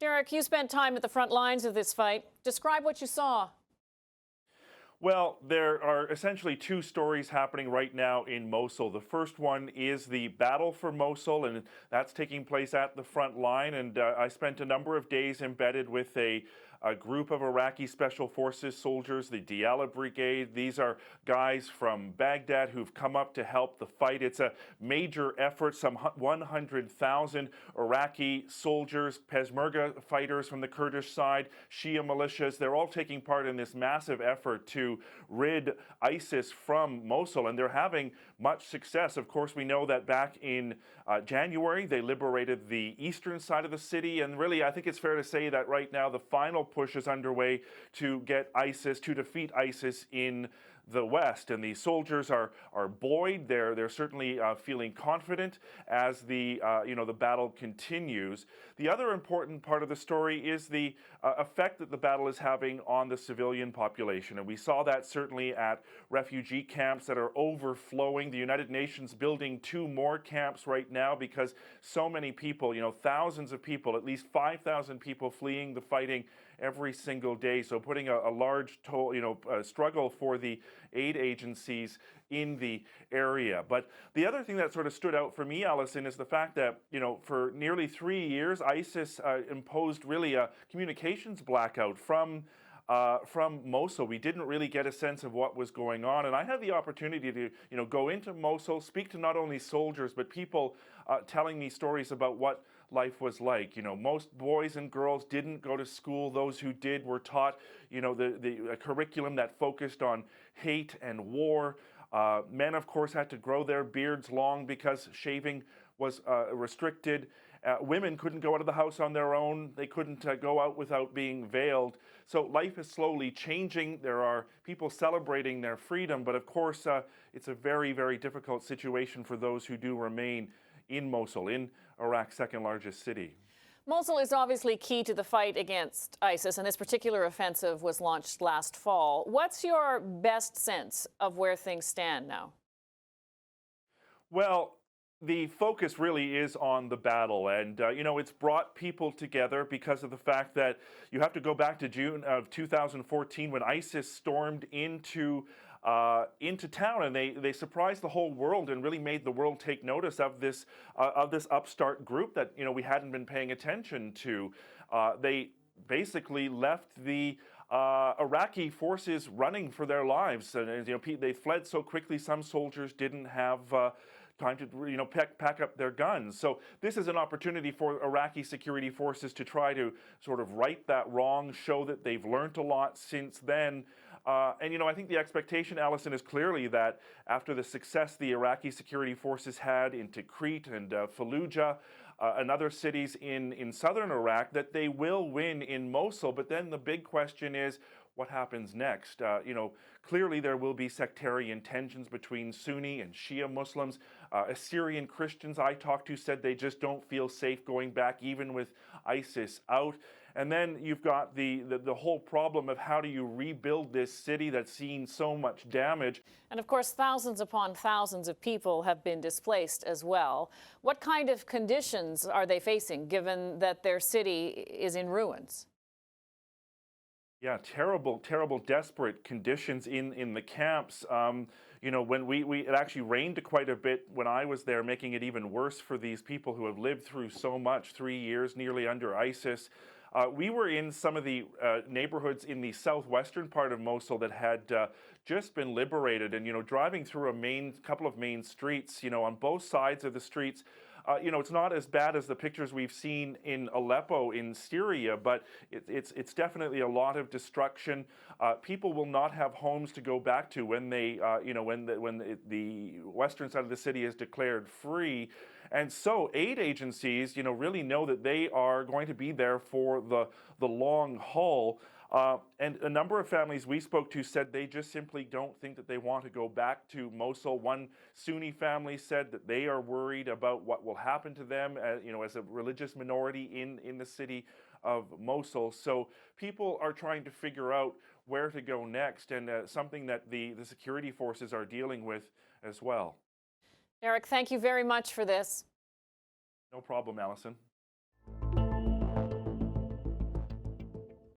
Derek, you spent time at the front lines of this fight. Describe what you saw. Well, there are essentially two stories happening right now in Mosul. The first one is the battle for Mosul, and that's taking place at the front line. And I spent a number of days embedded with a group of Iraqi Special Forces soldiers, the Diyala Brigade. These are guys from Baghdad who've come up to help the fight. It's a major effort. Some 100,000 Iraqi soldiers, Peshmerga fighters from the Kurdish side, Shia militias, they're all taking part in this massive effort to rid ISIS from Mosul, and they're having much success. Of course, we know that back in January, they liberated the eastern side of the city, and really, I think it's fair to say that right now the final push is underway to defeat ISIS in the West, and the soldiers are buoyed. They're certainly feeling confident as the battle continues. The other important part of the story is the effect that the battle is having on the civilian population, and we saw that certainly at refugee camps that are overflowing. The United Nations building 2 more camps right now because so many people, thousands of people, at least 5,000 people fleeing the fighting every single day. So putting a large toll, struggle for the aid agencies in the area. But the other thing that sort of stood out for me, Alison, is the fact that, for nearly 3 years, ISIS imposed really a communications blackout from Mosul. We didn't really get a sense of what was going on. And I had the opportunity to, go into Mosul, speak to not only soldiers, but people telling me stories about what life was like. Most boys and girls didn't go to school. Those who did were taught, the curriculum that focused on hate and war. Men, of course, had to grow their beards long because shaving was restricted. Women couldn't go out of the house on their own. They couldn't go out without being veiled. So life is slowly changing. There are people celebrating their freedom, but of course, it's a very, very difficult situation for those who do remain in Mosul, in Iraq's second largest city. Mosul is obviously key to the fight against ISIS, and this particular offensive was launched last fall. What's your best sense of where things stand now? Well, the focus really is on the battle, and it's brought people together because of the fact that you have to go back to June of 2014 when ISIS stormed into town, and they surprised the whole world and really made the world take notice of this upstart group that we hadn't been paying attention to. They basically left the Iraqi forces running for their lives, and they fled so quickly. Some soldiers didn't have time to pack up their guns. So this is an opportunity for Iraqi security forces to try to sort of right that wrong, show that they've learned a lot since then. And I think the expectation, Alison, is clearly that after the success the Iraqi security forces had in Tikrit and Fallujah and other cities in southern Iraq, that they will win in Mosul. But then the big question is, what happens next? Clearly there will be sectarian tensions between Sunni and Shia Muslims. Assyrian Christians I talked to said they just don't feel safe going back even with ISIS out. And then you've got the whole problem of how do you rebuild this city that's seen so much damage. And of course, thousands upon thousands of people have been displaced as well. What kind of conditions are they facing, given that their city is in ruins? Yeah, terrible, terrible, desperate conditions in the camps. When it actually rained quite a bit when I was there, making it even worse for these people who have lived through so much, 3 years nearly under ISIS. We were in some of the neighborhoods in the southwestern part of Mosul that had just been liberated, and driving through a couple of main streets, on both sides of the streets. It's not as bad as the pictures we've seen in Aleppo in Syria, but it's definitely a lot of destruction. People will not have homes to go back to when they, when the western side of the city is declared free. And so aid agencies, really know that they are going to be there for the long haul. And a number of families we spoke to said they just simply don't think that they want to go back to Mosul. One Sunni family said that they are worried about what will happen to them, as a religious minority in the city of Mosul. So people are trying to figure out where to go next, and something that the security forces are dealing with as well. Derek, thank you very much for this. No problem, Alison.